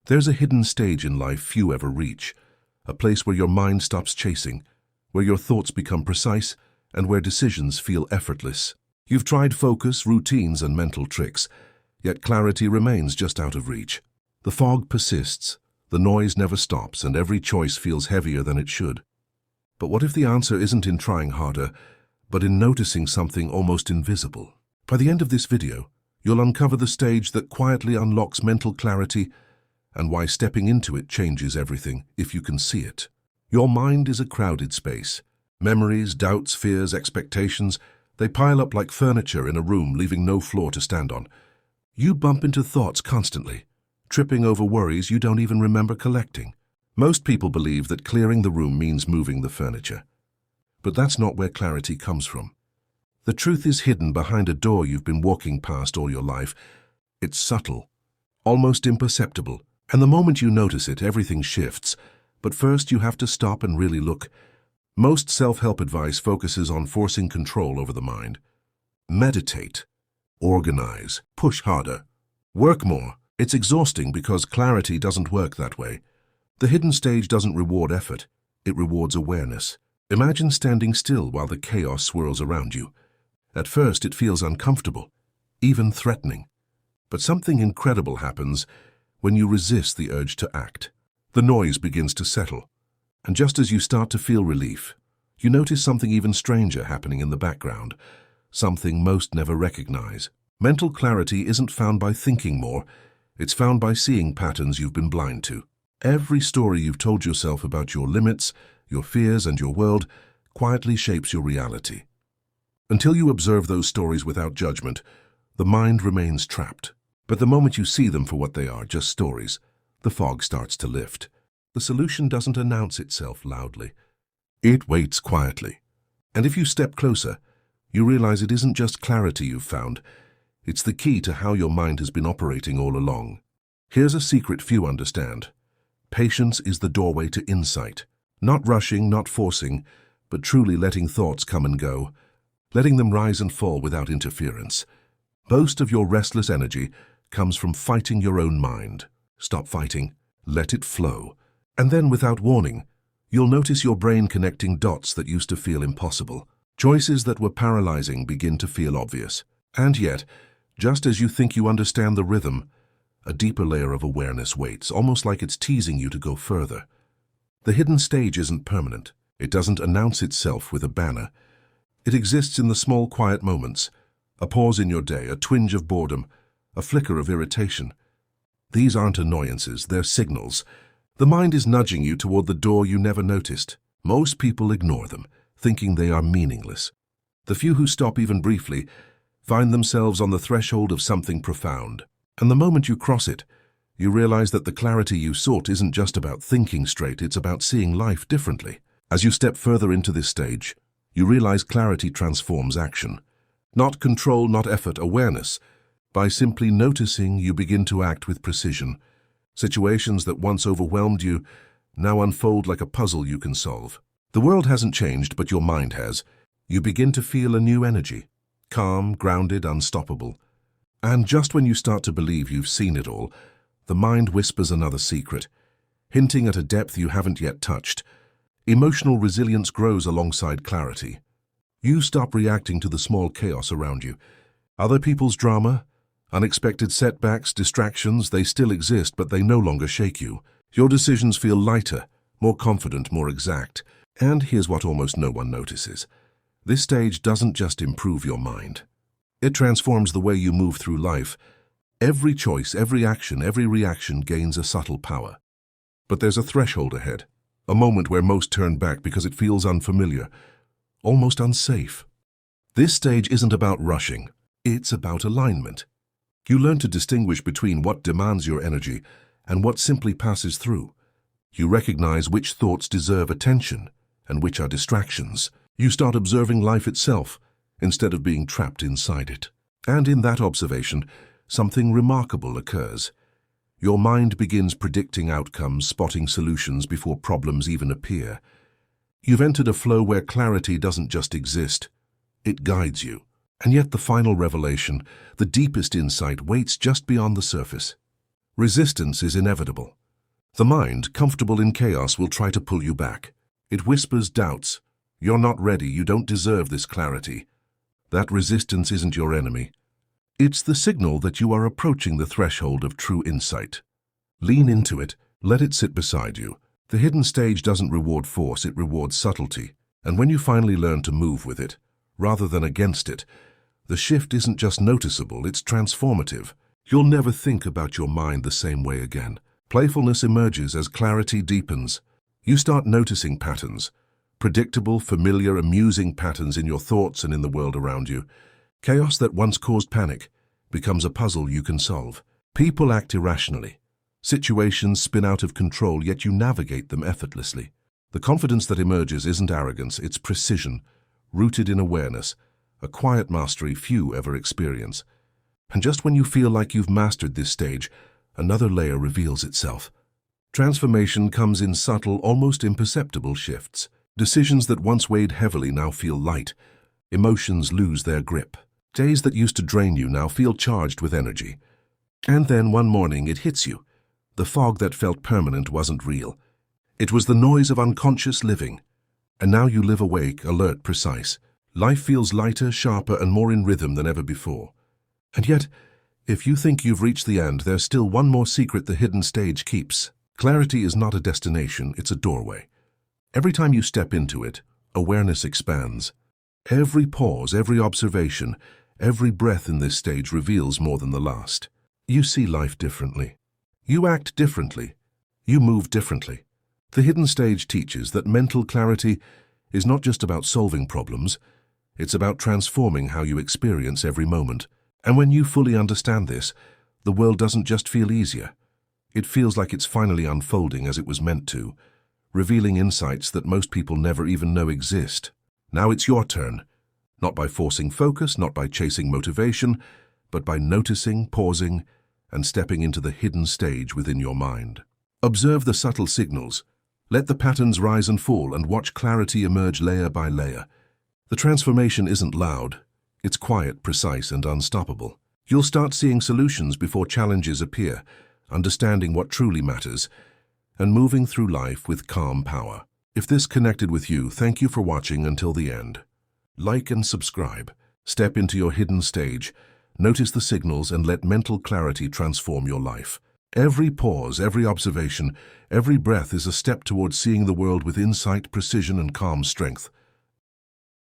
There's a hidden stage in life few ever reach, a place where your mind stops chasing, where your thoughts become precise, and where decisions feel effortless. You've tried focus, routines, and mental tricks, yet clarity remains just out of reach. The fog persists, the noise never stops, and every choice feels heavier than it should. But what if the answer isn't in trying harder, but in noticing something almost invisible? By the end of this video, you'll uncover the stage that quietly unlocks mental clarity and why stepping into it changes everything if you can see it. Your mind is a crowded space. Memories, doubts, fears, expectations, they pile up like furniture in a room, leaving no floor to stand on. You bump into thoughts constantly, tripping over worries you don't even remember collecting. Most people believe that clearing the room means moving the furniture. But that's not where clarity comes from. The truth is hidden behind a door you've been walking past all your life. It's subtle, almost imperceptible, and the moment you notice it, everything shifts. But first, you have to stop and really look. Most self-help advice focuses on forcing control over the mind. Meditate, organize, push harder, work more. It's exhausting because clarity doesn't work that way. The hidden stage doesn't reward effort, it rewards awareness. Imagine standing still while the chaos swirls around you. At first, it feels uncomfortable, even threatening. But something incredible happens when you resist the urge to act. The noise begins to settle, and just as you start to feel relief, you notice something even stranger happening in the background, something most never recognize. Mental clarity isn't found by thinking more, it's found by seeing patterns you've been blind to. Every story you've told yourself about your limits, your fears, and your world quietly shapes your reality. Until you observe those stories without judgment, the mind remains trapped. But the moment you see them for what they are, just stories, the fog starts to lift. The solution doesn't announce itself loudly. It waits quietly. And if you step closer, you realize it isn't just clarity you've found. It's the key to how your mind has been operating all along. Here's a secret few understand. Patience is the doorway to insight. Not rushing, not forcing, but truly letting thoughts come and go, letting them rise and fall without interference. Most of your restless energy comes from fighting your own mind. Stop fighting, let it flow. And then, without warning, you'll notice your brain connecting dots that used to feel impossible. Choices that were paralyzing begin to feel obvious. And yet, just as you think you understand the rhythm, a deeper layer of awareness waits, almost like it's teasing you to go further. The hidden stage isn't permanent. It doesn't announce itself with a banner. It exists in the small, quiet moments, a pause in your day, a twinge of boredom, a flicker of irritation. These aren't annoyances, they're signals. The mind is nudging you toward the door you never noticed. Most people ignore them, thinking they are meaningless. The few who stop even briefly find themselves on the threshold of something profound. And the moment you cross it, you realize that the clarity you sought isn't just about thinking straight, it's about seeing life differently. As you step further into this stage, you realize clarity transforms action. Not control, not effort, awareness. By simply noticing, you begin to act with precision. Situations that once overwhelmed you now unfold like a puzzle you can solve. The world hasn't changed, but your mind has. You begin to feel a new energy. Calm, grounded, unstoppable. And just when you start to believe you've seen it all, the mind whispers another secret, hinting at a depth you haven't yet touched. Emotional resilience grows alongside clarity. You stop reacting to the small chaos around you. Other people's drama, unexpected setbacks, distractions, they still exist, but they no longer shake you. Your decisions feel lighter, more confident, more exact. And here's what almost no one notices. This stage doesn't just improve your mind. It transforms the way you move through life. Every choice, every action, every reaction gains a subtle power. But there's a threshold ahead, a moment where most turn back because it feels unfamiliar, almost unsafe. This stage isn't about rushing, it's about alignment. You learn to distinguish between what demands your energy and what simply passes through. You recognize which thoughts deserve attention and which are distractions. You start observing life itself, instead of being trapped inside it. And in that observation, something remarkable occurs. Your mind begins predicting outcomes, spotting solutions before problems even appear. You've entered a flow where clarity doesn't just exist, it guides you. And yet the final revelation, the deepest insight, waits just beyond the surface. Resistance is inevitable. The mind, comfortable in chaos, will try to pull you back. It whispers doubts. You're not ready, you don't deserve this clarity. That resistance isn't your enemy. It's the signal that you are approaching the threshold of true insight. Lean into it, let it sit beside you. The hidden stage doesn't reward force, it rewards subtlety. And when you finally learn to move with it, rather than against it, the shift isn't just noticeable, it's transformative. You'll never think about your mind the same way again. Playfulness emerges as clarity deepens. You start noticing patterns, predictable, familiar, amusing patterns in your thoughts and in the world around you. Chaos that once caused panic becomes a puzzle you can solve. People act irrationally. Situations spin out of control, yet you navigate them effortlessly. The confidence that emerges isn't arrogance, it's precision, rooted in awareness, a quiet mastery few ever experience. And just when you feel like you've mastered this stage, another layer reveals itself. Transformation comes in subtle, almost imperceptible shifts. Decisions that once weighed heavily now feel light. Emotions lose their grip. Days that used to drain you now feel charged with energy. And then one morning it hits you. The fog that felt permanent wasn't real. It was the noise of unconscious living. And now you live awake, alert, precise. Life feels lighter, sharper, and more in rhythm than ever before. And yet, if you think you've reached the end, there's still one more secret the hidden stage keeps. Clarity is not a destination, it's a doorway. Every time you step into it, awareness expands. Every pause, every observation, every breath in this stage reveals more than the last. You see life differently. You act differently. You move differently. The hidden stage teaches that mental clarity is not just about solving problems, it's about transforming how you experience every moment. And when you fully understand this, the world doesn't just feel easier. It feels like it's finally unfolding as it was meant to, revealing insights that most people never even know exist. Now it's your turn. Not by forcing focus, not by chasing motivation, but by noticing, pausing, and stepping into the hidden stage within your mind. Observe the subtle signals. Let the patterns rise and fall, and watch clarity emerge layer by layer. The transformation isn't loud. It's quiet, precise, and unstoppable. You'll start seeing solutions before challenges appear, understanding what truly matters, and moving through life with calm power. If this connected with you, thank you for watching until the end. Like and subscribe. Step into your hidden stage. Notice the signals and let mental clarity transform your life. Every pause, every observation, every breath is a step towards seeing the world with insight, precision, and calm strength.